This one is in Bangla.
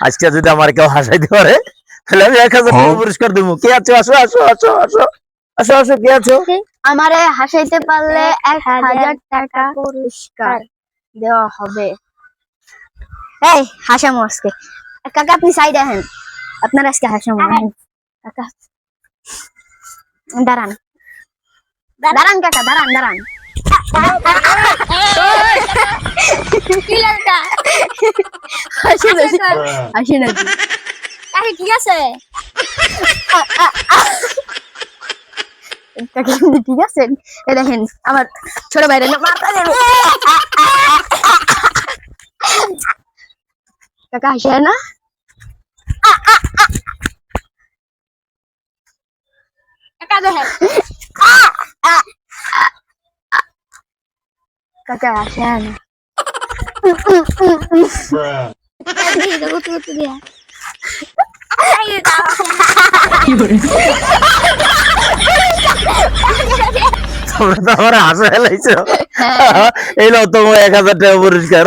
আজকে যদি আমার কেউ হাসাইতে পারে তাহলে আমি 1000 টাকা পুরস্কার দেবো। কে আছো? আসো আসো আসো আসো আসো আসো, কে আছো? আমারে হাসাইতে পারলে 1000 টাকা পুরস্কার দেওয়া হবে। এই হাসামো আজকে। কাকা আপনি সাইড আহেন, আপনার আজকে হাসামো। কাকা দাঁড়ান দাঁড়ান কাকা, দাঁড়ান দাঁড়ান। হাসি নাকি? হাসি নাকি? ঠিক আছে কাকা, ঠিক আছে। এই দেখেন আমার ছোট ভাইরা কাকা হাসে না? কাকা দেখেন কাকা হাসে না। তোমরা তো আমার হাসা ফেলাইছো। এই নাও তোমার 1000 টাকা পুরস্কার।